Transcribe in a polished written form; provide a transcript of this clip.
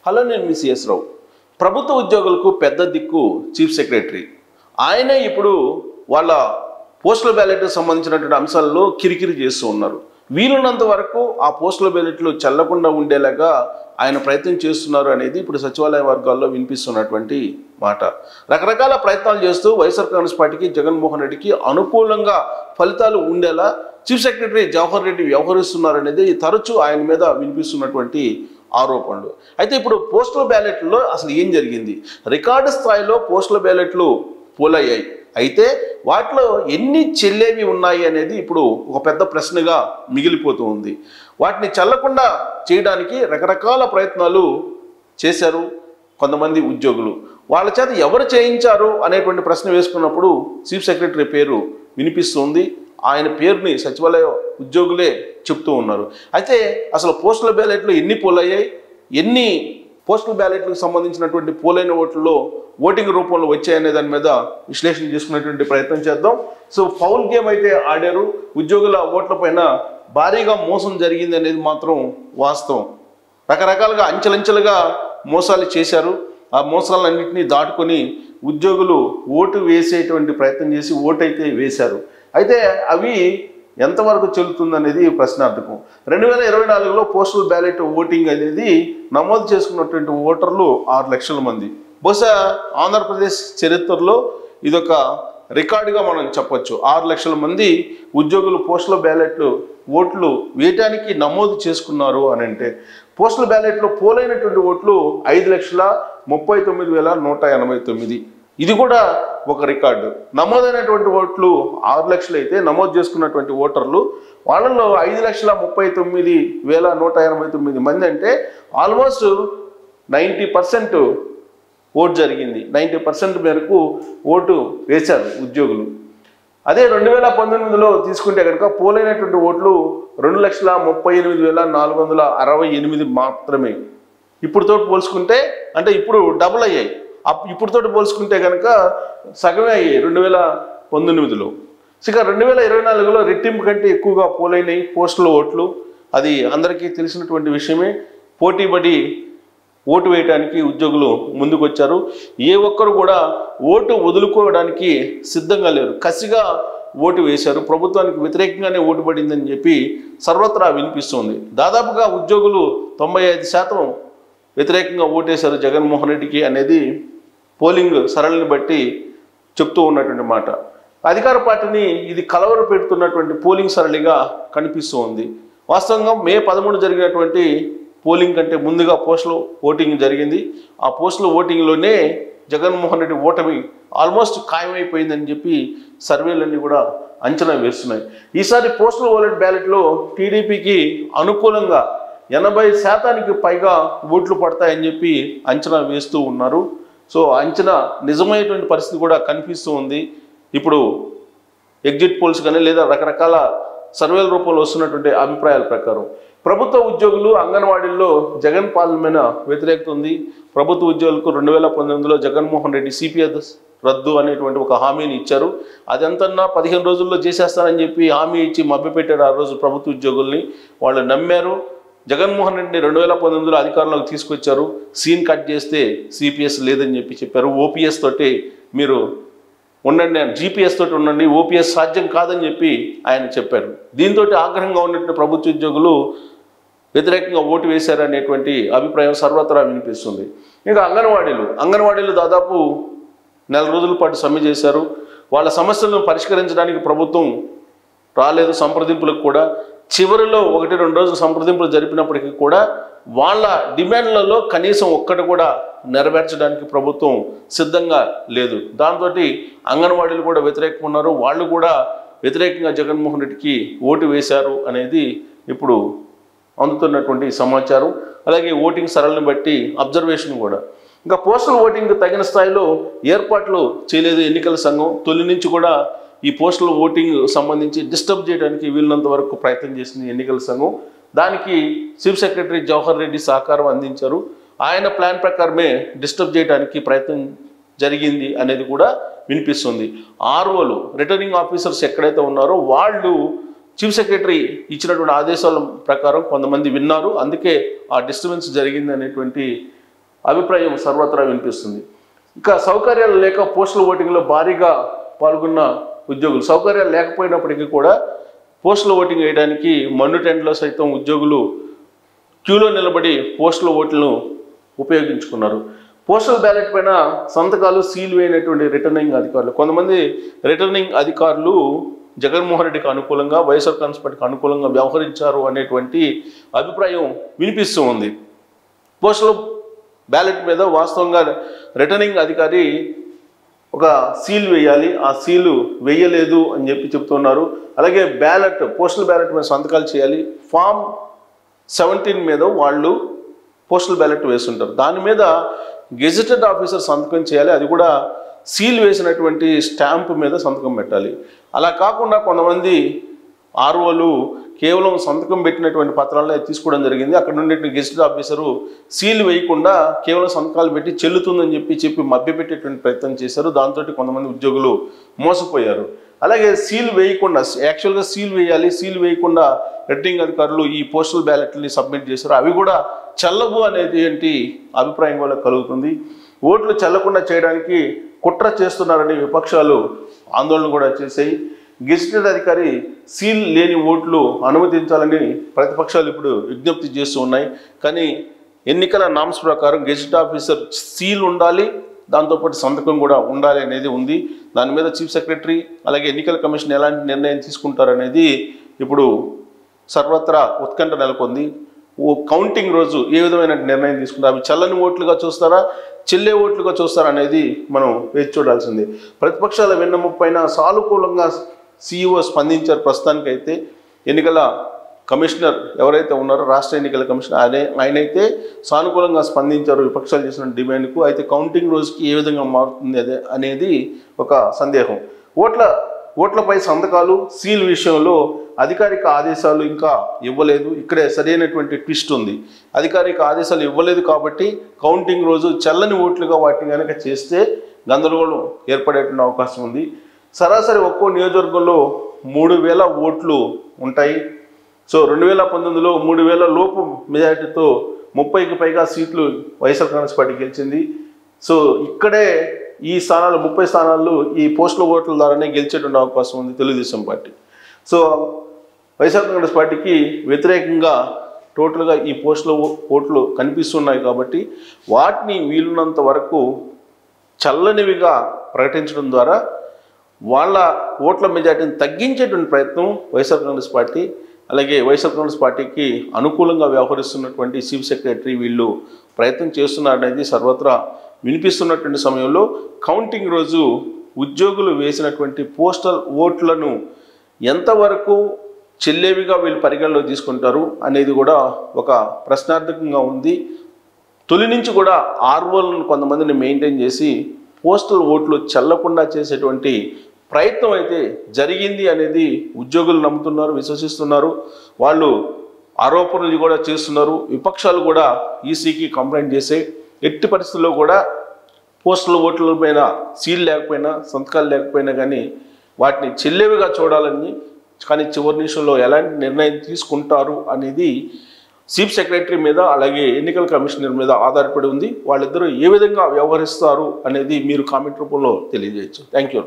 Hello, నేను మీ CS రావు. ప్రభుత్వ ఉద్యోగులకు పెద్ద దిక్కు చీఫ్ సెక్రటరీ. ఆయనే ఇప్పుడు వాళ్ళ పోస్టల్ బ్యాలెట్కి సంబంధించినటువంటి అంశాల్లో కిరికిరి చేస్తూ ఉన్నారు. వీలున్నంత వరకు ఆ పోస్టల్ బ్యాలెట్లు చెల్లకుండా ఉండేలాగా ఆయన ప్రయత్నం చేస్తున్నారు అనేది ఇప్పుడు సచివాలయ వర్గాల్లో వినిపిస్తున్నటువంటి మాట. రకరకాల ప్రయత్నాలు చేస్తూ వైఎస్ఆర్ కాంగ్రెస్ పార్టీకి, జగన్మోహన్ రెడ్డికి అనుకూలంగా ఫలితాలు ఉండేలా చీఫ్ సెక్రటరీ జవహర్ రెడ్డి వ్యవహరిస్తున్నారనేది తరచూ ఆయన మీద వినిపిస్తున్నటువంటి ఆరోపణలు. అయితే ఇప్పుడు పోస్టల్ బ్యాలెట్లో అసలు ఏం జరిగింది? రికార్డు స్థాయిలో పోస్టల్ బ్యాలెట్లు పోలయ్యాయి. అయితే వాటిలో ఎన్ని చెల్లేవి ఉన్నాయి అనేది ఇప్పుడు ఒక పెద్ద ప్రశ్నగా మిగిలిపోతూ ఉంది. వాటిని చెల్లకుండా చేయడానికి రకరకాల ప్రయత్నాలు చేశారు కొంతమంది ఉద్యోగులు. వాళ్ళ చేత ఎవరు చేయించారు అనేటువంటి ప్రశ్న వేసుకున్నప్పుడు చీఫ్ సెక్రటరీ పేరు వినిపిస్తుంది. ఆయన పేరుని సచివాలయ ఉద్యోగులే చెప్తూ ఉన్నారు. అయితే అసలు పోస్టల్ బ్యాలెట్లు ఎన్ని పోలయ్యాయి, ఎన్ని పోస్టల్ బ్యాలెట్లకు సంబంధించినటువంటి పోలైన ఓట్లలో ఓటింగ్ రూపంలో వచ్చాయనే దాని మీద విశ్లేషణ చేసుకునేటువంటి ప్రయత్నం చేద్దాం. సో ఫౌల్ గేమ్ అయితే ఆడారు. ఉద్యోగుల ఓట్ల పైన భారీగా మోసం జరిగింది అనేది మాత్రం వాస్తవం. రకరకాలుగా అంచెలంచెలుగా మోసాలు చేశారు. ఆ మోసాలన్నింటినీ దాటుకొని ఉద్యోగులు ఓటు వేసేటువంటి ప్రయత్నం చేసి ఓటు అయితే వేశారు. అయితే అవి ఎంతవరకు చెల్లుతుందనేది ప్రశ్నార్థకం. 2024లో పోస్టల్ బ్యాలెట్ ఓటింగ్ అనేది నమోదు చేసుకున్నటువంటి ఓటర్లు 6 లక్షల మంది. బహుశా ఆంధ్రప్రదేశ్ చరిత్రలో ఇదొక రికార్డుగా మనం చెప్పొచ్చు. 6 లక్షల మంది ఉద్యోగులు పోస్టల్ బ్యాలెట్లు ఓట్లు వేయటానికి నమోదు చేసుకున్నారు అని అంటే, పోస్టల్ బ్యాలెట్లో పోలైనటువంటి ఓట్లు 5,39,189. ఇది కూడా ఒక రికార్డు. నమోదైనటువంటి ఓట్లు 6 లక్షలు అయితే నమోదు చేసుకున్నటువంటి ఓటర్లు వాళ్ళలో 5,39,189 మంది అంటే ఆల్మోస్ట్ 90% ఓటు జరిగింది. 90% మేరకు ఓటు వేశారు ఉద్యోగులు. అదే 2019లో తీసుకుంటే కనుక పోలైనటువంటి ఓట్లు 2,38,468 మాత్రమే. ఇప్పుడుతో పోల్చుకుంటే అంటే ఇప్పుడు డబుల్ అయ్యాయి. ఇప్పుడుతో పోల్చుకుంటే కనుక సగమే అయ్యాయి 2019లో. ఇక 2024లో రెట్టింపు కంటే ఎక్కువగా పోలైనవి పోస్టల్ ఓట్లు. అది అందరికీ తెలిసినటువంటి విషయమే. పోటీపడి ఓటు వేయడానికి ఉద్యోగులు ముందుకు వచ్చారు. ఏ ఒక్కరు కూడా ఓటు వదులుకోవడానికి సిద్ధంగా లేరు. కసిగా ఓటు వేశారు. ప్రభుత్వానికి వ్యతిరేకంగానే ఓటు పడిందని చెప్పి సర్వత్రా వినిపిస్తుంది. దాదాపుగా ఉద్యోగులు 95% వ్యతిరేకంగా ఓటేశారు జగన్మోహన్ రెడ్డికి అనేది పోలింగ్ సరళిని బట్టి చెప్తూ ఉన్నటువంటి మాట. అధికార పార్టీని ఇది కలవర పెడుతున్నటువంటి పోలింగ్ సరళిగా కనిపిస్తూ ఉంది. వాస్తవంగా మే 13 జరిగినటువంటి పోలింగ్ కంటే ముందుగా పోస్టల్ ఓటింగ్ జరిగింది. ఆ పోస్టల్ ఓటింగ్లోనే జగన్మోహన్ రెడ్డి ఓటమి ఆల్మోస్ట్ ఖాయమైపోయిందని చెప్పి సర్వేలన్నీ కూడా అంచనా వేస్తున్నాయి. ఈసారి పోస్టల్ ఓలెట్ బ్యాలెట్లో టీడీపీకి అనుకూలంగా 80% పైగా ఓట్లు పడతాయని చెప్పి అంచనా వేస్తూ ఉన్నారు. సో అంచనా నిజమైనటువంటి పరిస్థితి కూడా కనిపిస్తూ ఉంది. ఇప్పుడు ఎగ్జిట్ పోల్స్ కానీ లేదా రకరకాల సర్వేల రూపంలో వస్తున్నటువంటి అభిప్రాయాల ప్రకారం ప్రభుత్వ ఉద్యోగులు అంగన్వాడీల్లో జగన్ పాలన మీద వ్యతిరేకత ఉంది. ప్రభుత్వ ఉద్యోగులకు 2019లో జగన్మోహన్ రెడ్డి సిపిఎస్ రద్దు అనేటువంటి ఒక హామీని ఇచ్చారు. అదంతన్నా 15 రోజుల్లో చేసేస్తానని చెప్పి హామీ ఇచ్చి మభ్యపెట్టారు ఆ రోజు ప్రభుత్వ ఉద్యోగుల్ని. వాళ్ళు నమ్మారు. జగన్మోహన్ రెడ్డిని 2019లో అధికారంలోకి తీసుకొచ్చారు. సీన్ కట్ చేస్తే సిపిఎస్ లేదని చెప్పారు. ఓపీఎస్ తోటి మీరు ఉండండి, జీపీఎస్ తోటి ఉండండి, ఓపీఎస్ సాధ్యం కాదని చెప్పి ఆయన చెప్పారు. దీంతో ఆగ్రహంగా ఉన్నటువంటి ప్రభుత్వ ఉద్యోగులు వ్యతిరేకంగా ఓటు వేశారనేటువంటి అభిప్రాయం సర్వత్రా వినిపిస్తుంది. ఇంకా అంగన్వాడీలు దాదాపు 4 రోజుల పాటు సమ్మె చేశారు. వాళ్ళ సమస్యలను పరిష్కరించడానికి ప్రభుత్వం రాలేదు సంప్రదింపులకు కూడా. చివరిలో 1-2 రోజులు సంప్రదింపులు జరిపినప్పటికీ కూడా వాళ్ళ డిమాండ్లలో కనీసం ఒక్కటి కూడా నెరవేర్చడానికి ప్రభుత్వం సిద్ధంగా లేదు. దాంతో అంగన్వాడీలు కూడా వ్యతిరేకంగా ఉన్నారు. వాళ్ళు కూడా వ్యతిరేకంగా జగన్మోహన్ రెడ్డికి ఓటు వేశారు అనేది ఇప్పుడు అందుతున్నటువంటి సమాచారం. అలాగే ఓటింగ్ సరళిని బట్టి అబ్జర్వేషన్ కూడా. ఇంకా పోస్టల్ ఓటింగ్ తగిన స్థాయిలో ఏర్పాట్లు చేయలేదు ఎన్నికల సంఘం. తొలి నుంచి కూడా ఈ పోస్టల్ ఓటింగ్ సంబంధించి డిస్టర్బ్ చేయడానికి వీళ్ళంత వరకు ప్రయత్నం చేసింది ఎన్నికల సంఘం. దానికి చీఫ్ సెక్రటరీ జవహర్ రెడ్డి సహకారం అందించారు. ఆయన ప్లాన్ ప్రకారమే డిస్టర్బ్ చేయడానికి ప్రయత్నం జరిగింది అనేది కూడా వినిపిస్తుంది. ఆర్ఓలు రిటర్నింగ్ ఆఫీసర్స్ ఎక్కడైతే ఉన్నారో వాళ్ళు చీఫ్ సెక్రటరీ ఇచ్చినటువంటి ఆదేశాల ప్రకారం కొంతమంది విన్నారు. అందుకే ఆ డిస్టర్బెన్స్ జరిగింది అనేటువంటి అభిప్రాయం సర్వత్రా వినిపిస్తుంది. ఇంకా సౌకర్యాలు లేక పోస్టల్ ఓటింగ్లో భారీగా పాల్గొన్న ఉద్యోగులు, సౌకర్యాలు లేకపోయినప్పటికీ కూడా పోస్టల్ ఓటింగ్ వేయడానికి మండు టెంట్లో సైతం ఉద్యోగులు క్యూలో నిలబడి పోస్టల్ ఓట్లను ఉపయోగించుకున్నారు. పోస్టల్ బ్యాలెట్ పైన సంతకాలు సీల్ వేయనటువంటి రిటర్నింగ్ అధికారులు, కొంతమంది రిటర్నింగ్ అధికారులు జగన్మోహన్ రెడ్డికి అనుకూలంగా, వైఎస్ఆర్ కాంగ్రెస్ పార్టీకి అనుకూలంగా వ్యవహరించారు అనేటువంటి అభిప్రాయం వినిపిస్తూ ఉంది. పోస్టల్ బ్యాలెట్ మీద వాస్తవంగా రిటర్నింగ్ అధికారి ఒక సీల్ వేయాలి, ఆ సీలు వేయలేదు అని చెప్తున్నారు. అలాగే పోస్టల్ బ్యాలెట్ మీద సంతకాలు చేయాలి. ఫామ్ 17 మీద వాళ్ళు పోస్టల్ బ్యాలెట్ వేస్తుంటారు, దాని మీద గెజిటెడ్ ఆఫీసర్ సంతకం చేయాలి, అది కూడా సీల్ వేసినటువంటి స్టాంప్ మీద సంతకం పెట్టాలి. అలా కాకుండా కొంతమంది ఆర్ఓలు కేవలం సంతకం పెట్టినటువంటి పత్రాలనే తీసుకోవడం జరిగింది. అక్కడ నుండి గెజిటెడ్ ఆఫీసరు సీల్ వేయకుండా కేవలం సంతకాలు పెట్టి చెల్లుతుందని చెప్పి మభ్యపెట్టేటువంటి ప్రయత్నం చేశారు. దాంతో కొంతమంది ఉద్యోగులు మోసపోయారు. అలాగే సీల్ వేయకుండా, యాక్చువల్గా సీల్ వేయాలి, సీల్ వేయకుండా రిటర్నింగ్ అధికారులు ఈ పోస్టల్ బ్యాలెట్ని సబ్మిట్ చేశారు. అవి కూడా చెల్లవు అనేది అభిప్రాయం కూడా కలుగుతుంది. ఓట్లు చెల్లకుండా చేయడానికి కుట్ర చేస్తున్నారని విపక్షాలు ఆందోళన కూడా చేశాయి. గెజిటెడ్ అధికారి సీల్ లేని ఓట్లు అనుమతించాలని ప్రతిపక్షాలు ఇప్పుడు విజ్ఞప్తి చేస్తూ ఉన్నాయి. కానీ ఎన్నికల నామ్స్ ప్రకారం గెజిటెడ్ ఆఫీసర్ సీల్ ఉండాలి, దాంతోపాటు సంతకం కూడా ఉండాలి అనేది ఉంది. దాని మీద చీఫ్ సెక్రటరీ అలాగే ఎన్నికల కమిషన్ ఎలాంటి నిర్ణయం తీసుకుంటారనేది ఇప్పుడు సర్వత్రా ఉత్కంఠ నెలకొంది. కౌంటింగ్ రోజు ఏ విధమైన నిర్ణయం తీసుకుంటారు, అవి చల్లని ఓట్లుగా చూస్తారా, చెల్లే ఓట్లుగా చూస్తారా అనేది మనం వేచి చూడాల్సింది. ప్రతిపక్షాల విన్నపం పైన సానుకూలంగా CEO స్పందించారు. ప్రస్తుతానికైతే ఎన్నికల కమిషనర్ ఎవరైతే ఉన్నారో, రాష్ట్ర ఎన్నికల కమిషనర్ ఆయనైతే సానుకూలంగా స్పందించారు విపక్షాలు చేసిన డిమాండ్కు. అయితే కౌంటింగ్ రోజుకి ఏ విధంగా మారుతుంది అనేది ఒక సందేహం. ఓట్లపై సంతకాలు సీల్ విషయంలో అధికారిక ఆదేశాలు ఇంకా ఇవ్వలేదు. ఇక్కడే సరైనటువంటి ట్విస్ట్ ఉంది. అధికారిక ఆదేశాలు ఇవ్వలేదు కాబట్టి కౌంటింగ్ రోజు చల్లని ఓట్లుగా వాటిని కనుక చేస్తే గందరగోళం ఏర్పడేటువంటి అవకాశం ఉంది. సరాసరి ఒక్కో నియోజకవర్గంలో 3000 ఓట్లు ఉంటాయి. సో 2019లో 3000 లోపు మెజారిటీతో 30కి పైగా సీట్లు వైఎస్ఆర్ కాంగ్రెస్ పార్టీ గెలిచింది. సో ఇక్కడే ఈ స్థానాలు 30 స్థానాలు ఈ పోస్టల్ ఓట్ల ద్వారానే గెలిచేటువంటి అవకాశం ఉంది తెలుగుదేశం పార్టీ. సో వైఎస్ఆర్ కాంగ్రెస్ పార్టీకి వ్యతిరేకంగా టోటల్గా ఈ పోస్టల్ ఓట్లు కనిపిస్తున్నాయి కాబట్టి వాటిని వీలున్నంత వరకు చల్లనివిగా ప్రకటించడం ద్వారా వాళ్ళ ఓట్ల మెజార్టీని తగ్గించేటువంటి ప్రయత్నం వైఎస్ఆర్ కాంగ్రెస్ పార్టీ అలాగే వైఎస్ఆర్ కాంగ్రెస్ పార్టీకి అనుకూలంగా వ్యవహరిస్తున్నటువంటి చీఫ్ సెక్రటరీ వీళ్ళు ప్రయత్నం చేస్తున్నారనేది సర్వత్రా వినిపిస్తున్నటువంటి సమయంలో కౌంటింగ్ రోజు ఉద్యోగులు వేసినటువంటి పోస్టల్ ఓట్లను ఎంతవరకు చెల్లేవిగా వీళ్ళు పరిగణలో తీసుకుంటారు అనేది కూడా ఒక ప్రశ్నార్థకంగా ఉంది. తొలి నుంచి కూడా ఆర్ఓలను కొంతమందిని మెయింటైన్ చేసి పోస్టల్ ఓట్లు చెల్లకుండా చేసేటువంటి ప్రయత్నం అయితే జరిగింది అనేది ఉద్యోగులు నమ్ముతున్నారు, విశ్వసిస్తున్నారు. వాళ్ళు ఆరోపణలు కూడా చేస్తున్నారు. విపక్షాలు కూడా ఈసీకి కంప్లైంట్ చేసే ఎట్టి పరిస్థితుల్లో కూడా పోస్టల్ ఓట్ల పైన సీల్ లేకపోయినా సంతకాలు లేకపోయినా కానీ వాటిని చెల్లేవిగా చూడాలని, కానీ చివరి నిమిషంలో ఎలాంటి నిర్ణయం తీసుకుంటారు అనేది చీఫ్ సెక్రటరీ మీద అలాగే ఎన్నికల కమిషనర్ మీద ఆధారపడి ఉంది. వాళ్ళిద్దరూ ఏ విధంగా వ్యవహరిస్తారు అనేది మీరు కామెంట్ రూపంలో తెలియజేయచ్చు. Thank you.